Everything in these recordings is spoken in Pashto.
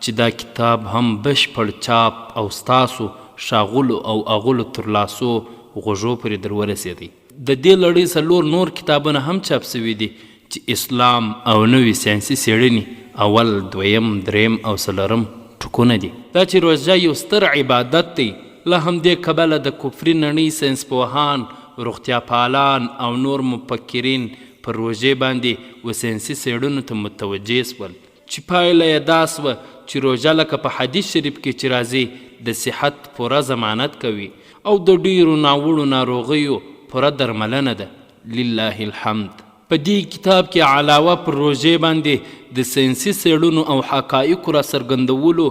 چې دا کتاب هم بشپړ چاپ او ستاسو ښاغلو او اغلو تر لاسو غوږو پورې در ورسېدی. د دې لړۍ 4 نور کتابونه هم چاپ سوي دي چې اسلام او نوې ساینسي څېړنې اول، دویم، دریم او څلورم ټکونه دي. دا چې روژه یو ستر عبادت دی، له همدې کبله د کفري نړۍ ساینسپوهان، روغتیا پالان او نور مفکرین پر روژې باندې و ساینسي څېړنو ته متوجه سول چې پایله یې دا سوه چې روژه لکه په حدیث شریف کې چې راځي د صحت پوره ضمانت کوي او د ډیرو ناوړو ناروغیو پوره درملنه ده. لله الحمد. په دې کتاب کې علاوه پر روژې باندې د ساینسي څېړنو او حقایقو را څرګندولو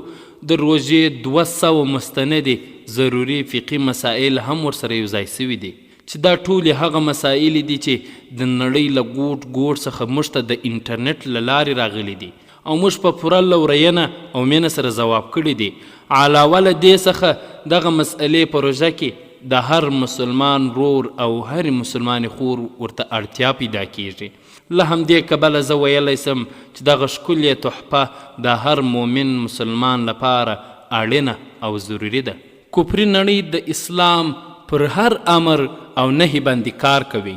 د روژې 200 مستندې ضروري فقهي مسائل هم ورسره یوځای سوي دي چې دا ټولې هغه مسایل دي چې د نړۍ له ګوټ ګوټ څخه موږ ته د انټرنیټ له لارې راغلي دي او موږ په پوره لورینه او مینه سره ځواب کړي دي. علاوه له دې څخه دغه مسئلې په روژه کې د هر مسلمان رور او هر مسلمان خور ورته اړتیا پیدا کیږي. له همدې کبله زه ویلی سم چې دغه ښکلې تحفه د هر مؤمن مسلمان لپاره اړینه او ضروري ده. کفري نړۍ د اسلام پر هر امر او نهي باندې کار کوي.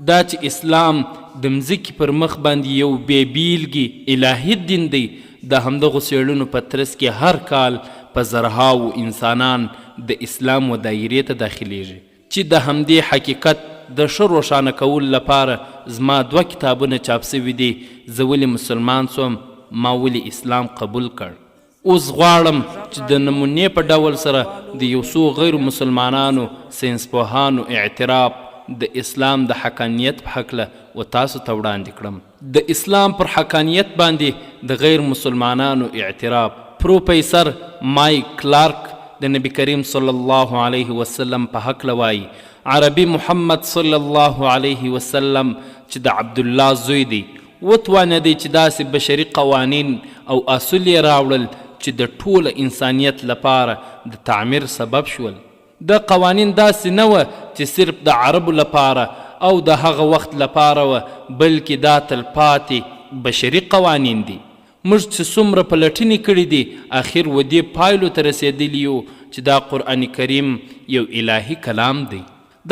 دا چې اسلام د مځکې پر مخ باندې یو بې بیلګې الهي دین دی، د همدغو څېړنو په ترڅ کې هر کال په زرهاو انسانان د اسلام و دایرې ته داخلیږي چې د همدې حقیقت د ښه روښانه کولو لپاره زما 2 کتابونه چاپ سوي دي. زه ولې مسلمان سوم، ما ولې اسلام قبول کړ. اوس غواړم چې د نمونې په ډول سره د یو څو غیر مسلمانانو ساینسپوهانو اعتراف د اسلام د حقانیت په هکله و تاسو ته وړاندې کړم. د اسلام پر حقانیت باندې د غیر مسلمانانو اعتراف پروفیسر مایک کلارک د نبی کریم صلی الله علیه وسلم په هکله وایي عربي محمد صلی الله علیه وسلم چې د عبدالله زوی دی وتوانېدی چې داسې بشري قوانین او اصول یې راوړل چې د ټوله انسانیت لپاره د تعمیر سبب شول. د قوانین داسې نه وه چې صرف د عربو لپاره او د هغه وخت لپاره وه، بلکې دا تلپاتې بشري قوانین دي. موږ چې څومره پلټنې کړي دي اخر و دې پایلو ته رسېدلي یو چې دا قرآن کریم یو الهي کلام دی.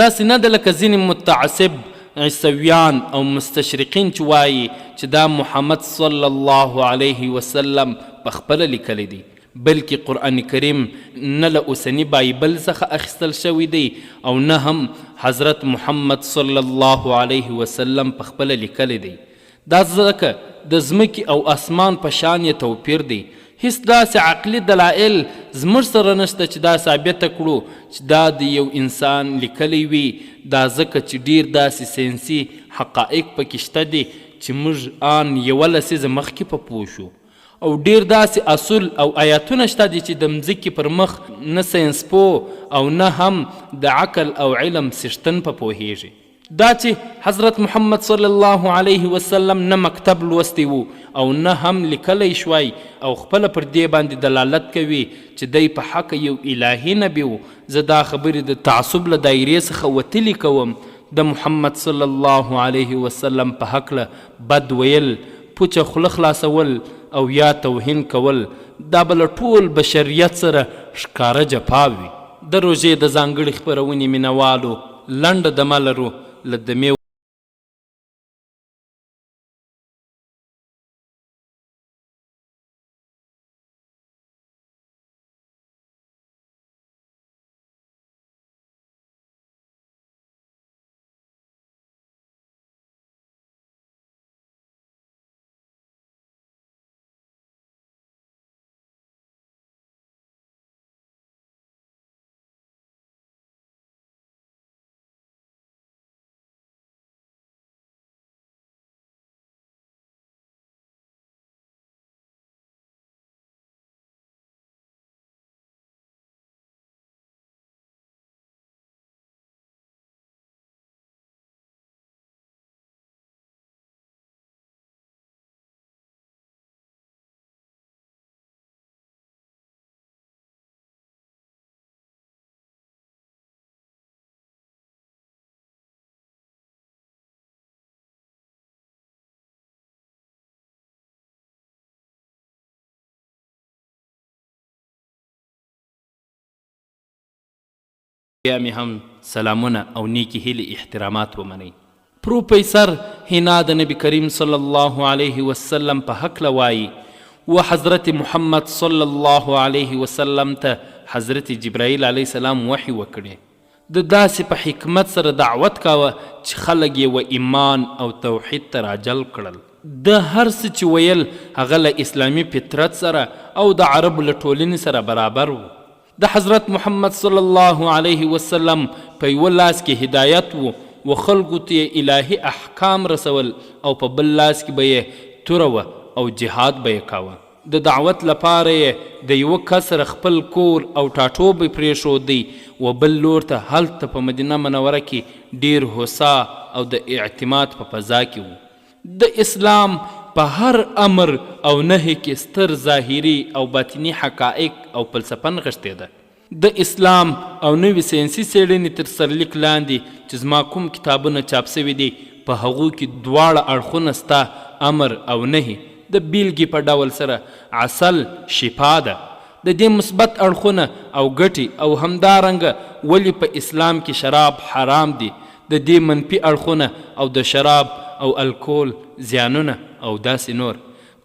داسې نه ده لکه ځینې متعصب عیسویان او مستشرقین چې وایي چې دا محمد صلی الله علیه وسلم پخپله لیکلی دی، بلکې قرآن کریم نه له اوسني بایبل څخه اخیستل شوی دی او نه هم حضرت محمد صلی الله علیه وسلم پخپله لیکلی دی. دا ځکه د ځمکې او اسمان په شان یې توپیر دی. هیڅ داسې عقلي دلایل زموږ سره نشته چې دا ثابته کړو چې دا د یو انسان لیکلی وي. دا ځکه چې ډیر داسې ساینسي حقایق پکې شته دي چې موږ آن 1 لسیزه مخکې په پوه شو او ډیر داسې اصول او آیاتونه شته دي چې د مځکې پر مخ نه ساینسپوه او نه هم د عقل او علم څښتن په پوهیږي. دا چې حضرت محمد صلی الله علیه وسلم نه مکتب لوستی وو او نه هم لیکلی شوی او خپله پر دې باندې دلالت کوي چې دی په حق یو الهي نبی و. زه دا خبرې د تعصب له دایرې څخه وتلي کوم. د محمد صلی الله علیه وسلم په هکله بد ویل، پوچه خوله خلاصول او یا توهین کول دا به له ټول بشریت سره ښکاره جفا وي. د روژې د ځانګړې خپرونې مینوالو لنډه دمه لرو له دمې بیا مې هم سلامونه او نیکی هیلې احترامات ومنئ. پروفیسر هینا د نبی کریم صلی الله علیه وسلم په هکله وایي و حضرت محمد صلی الله علیه وسلم ته حضرت جبرائیل علیه السلام وحی وکړي. د داسې په حکمت سره دعوت کاوه چې خلک یې و ایمان او توحید ته راجل کړل. د هر څه چې ویل هغه له اسلامي فطرت سره او د عربو له ټولنې سره برابر و. د حضرت محمد صلی الله علیه وسلم په یوه لاس کې هدایت و خلکو ته یې الهي احکام رسول او په بل لاس کې به یې توره وه او جهاد به یې کاوه. د دعوت لپاره یې د یوه کس سره خپل کور او ټاټوبی پرېښودی و بل لور ته هلته په مدینه منوره کې ډیر هوسا او د اعتماد په فضا کې و. د اسلام په هر امر او نهي کې ستر ظاهري او باطني حقایق او فلسفه نغښتې ده. د اسلام او نوي ساینسي څېړنې تر سرلیک لاندې چې زما کوم کتابونه چاپ سوي دي په هغو کې دواړه اړخونه ستا امر او نهي د بیلګې په ډول سره عسل شفا ده. د دې مثبت اړخونه او ګټې او همدارنګه ولې په اسلام کې شراب حرام دي، د دې منفي اړخونه او د شراب او الکول زیانونه او داسې نور.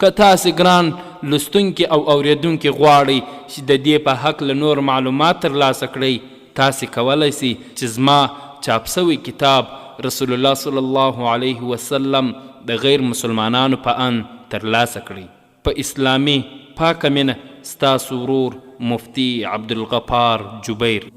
که تاسې ګران لوستونکي او اوریدونکي غواړئ چې د دې په هکله نور معلومات ترلاسه کړئ، تاسې کولی سئ چې زما چاپ سوی کتاب رسول الله صلی الله علیه وسلم د غیر مسلمانانو په ان ترلاسه کړئ. په اسلامي پاکه مینه ستاسو ورور مفتی عبدالغفار جبیر.